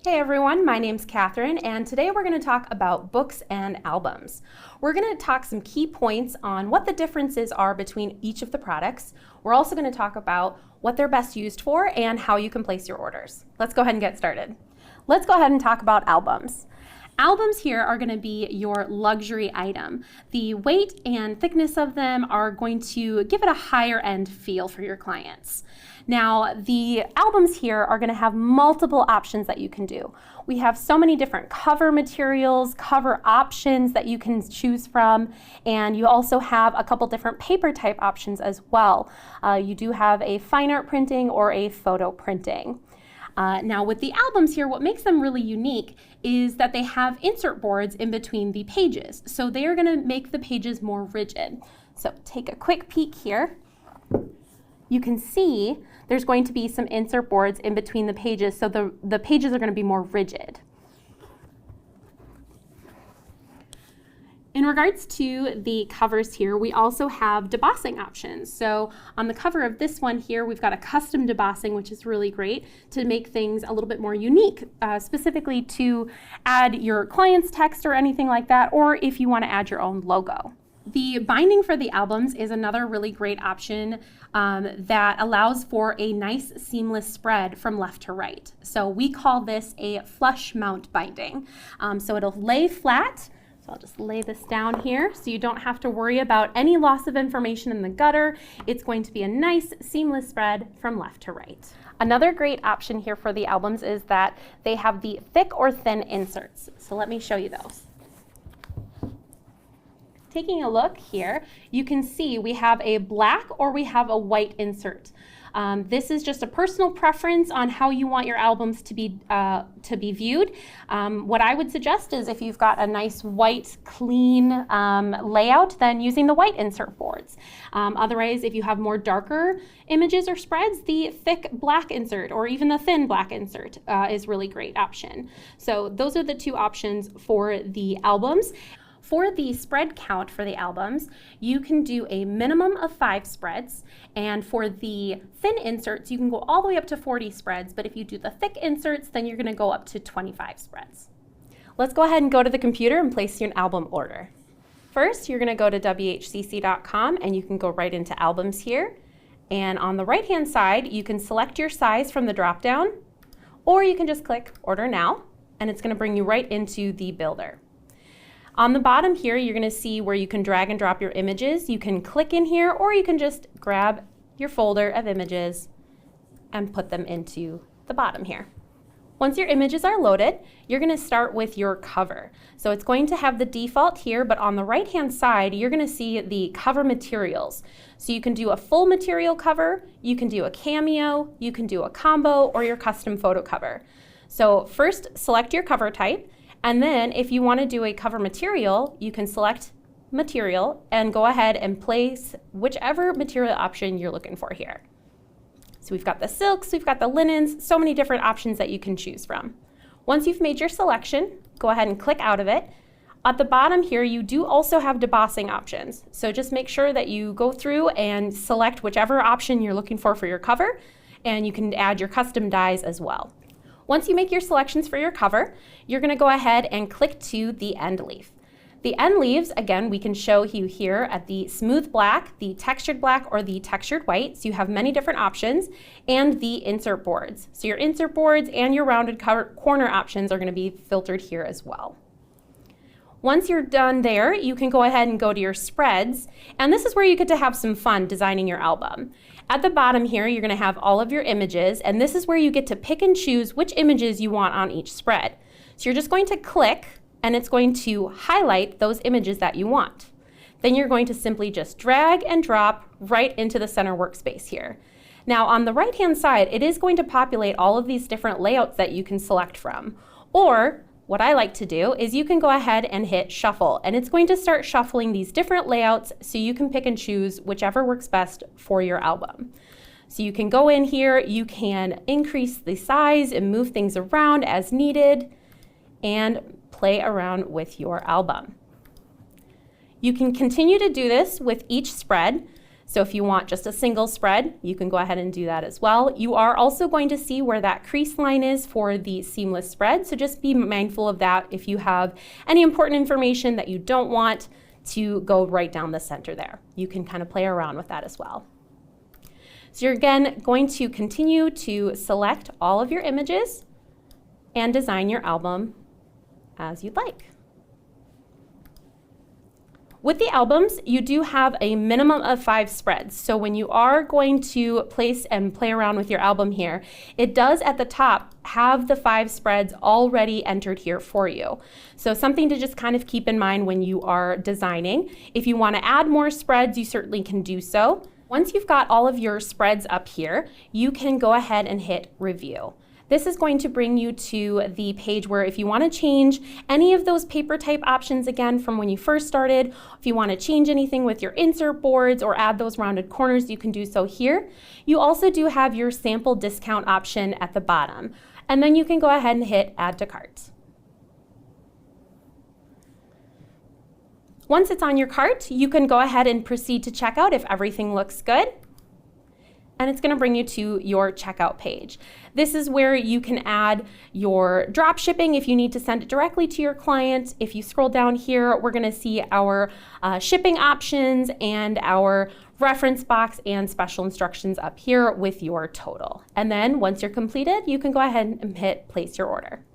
Hey everyone, my name's Catherine, and today we're going to talk about books and albums. We're going to talk some key points on what the differences are between each of the products. We're also going to talk about what they're best used for and how you can place your orders. Let's go ahead and get started. Let's go ahead and talk about albums. Albums here are going to be your luxury item. The weight and thickness of them are going to give it a higher end feel for your clients. Now, the albums here are going to have multiple options that you can do. We have so many different cover materials, cover options that you can choose from, and you also have a couple different paper type options as well. You do have a fine art printing or a photo printing. Now with the albums here, what makes them really unique is that they have insert boards in between the pages. So they are going to make the pages more rigid. So take a quick peek here. You can see there's going to be some insert boards in between the pages, so the pages are going to be more rigid. In regards to the covers here, we also have debossing options. So on the cover of this one here, we've got a custom debossing, which is really great to make things a little bit more unique, specifically to add your client's text or anything like that, or if you want to add your own logo. The binding for the albums is another really great option that allows for a nice seamless spread from left to right. So we call this a flush mount binding. So it'll lay flat. So I'll just lay this down here so you don't have to worry about any loss of information in the gutter. It's going to be a nice seamless spread from left to right. Another great option here for the albums is that they have the thick or thin inserts. So let me show you those. Taking a look here, you can see we have a black or we have a white insert. This is just a personal preference on how you want your albums to be viewed. What I would suggest is if you've got a nice white, clean layout, then using the white insert boards. Otherwise, if you have more darker images or spreads, the thick black insert or even the thin black insert is really great option. So those are the two options for the albums. For the spread count for the albums, you can do a minimum of 5 spreads, and for the thin inserts, you can go all the way up to 40 spreads, but if you do the thick inserts, then you're going to go up to 25 spreads. Let's go ahead and go to the computer and place your album order. First, you're going to go to whcc.com, and you can go right into albums here, and on the right-hand side, you can select your size from the drop-down, or you can just click Order Now, and it's going to bring you right into the builder. On the bottom here, you're going to see where you can drag and drop your images. You can click in here, or you can just grab your folder of images and put them into the bottom here. Once your images are loaded, you're going to start with your cover. So it's going to have the default here, but on the right-hand side, you're going to see the cover materials. So you can do a full material cover, you can do a cameo, you can do a combo, or your custom photo cover. So first, select your cover type. And then if you want to do a cover material, you can select material and go ahead and place whichever material option you're looking for here. So we've got the silks, we've got the linens, so many different options that you can choose from. Once you've made your selection, go ahead and click out of it. At the bottom here, you do also have debossing options. So just make sure that you go through and select whichever option you're looking for your cover, and you can add your custom dies as well. Once you make your selections for your cover, you're going to go ahead and click to the end leaf. The end leaves, again, we can show you here at the smooth black, the textured black, or the textured white. So you have many different options, and the insert boards. So your insert boards and your rounded corner options are going to be filtered here as well. Once you're done there, you can go ahead and go to your spreads, and this is where you get to have some fun designing your album. At the bottom here, you're going to have all of your images, and this is where you get to pick and choose which images you want on each spread. So you're just going to click, and it's going to highlight those images that you want. Then you're going to simply just drag and drop right into the center workspace here. Now on the right-hand side, it is going to populate all of these different layouts that you can select from, or what I like to do is you can go ahead and hit shuffle, and it's going to start shuffling these different layouts so you can pick and choose whichever works best for your album. So you can go in here, you can increase the size and move things around as needed and play around with your album. You can continue to do this with each spread. So if you want just a single spread, you can go ahead and do that as well. You are also going to see where that crease line is for the seamless spread, so just be mindful of that if you have any important information that you don't want to go right down the center there. You can kind of play around with that as well. So you're again going to continue to select all of your images and design your album as you'd like. With the albums, you do have a minimum of 5 spreads. So when you are going to place and play around with your album here, it does at the top have the 5 spreads already entered here for you. So something to just kind of keep in mind when you are designing. If you want to add more spreads, you certainly can do so. Once you've got all of your spreads up here, you can go ahead and hit review. This is going to bring you to the page where if you want to change any of those paper type options again from when you first started, if you want to change anything with your insert boards or add those rounded corners, you can do so here. You also do have your sample discount option at the bottom. And then you can go ahead and hit add to cart. Once it's on your cart, you can go ahead and proceed to checkout if everything looks good. And it's going to bring you to your checkout page. This is where you can add your drop shipping if you need to send it directly to your client. If you scroll down here, we're going to see our shipping options and our reference box and special instructions up here with your total. And then once you're completed, you can go ahead and hit place your order.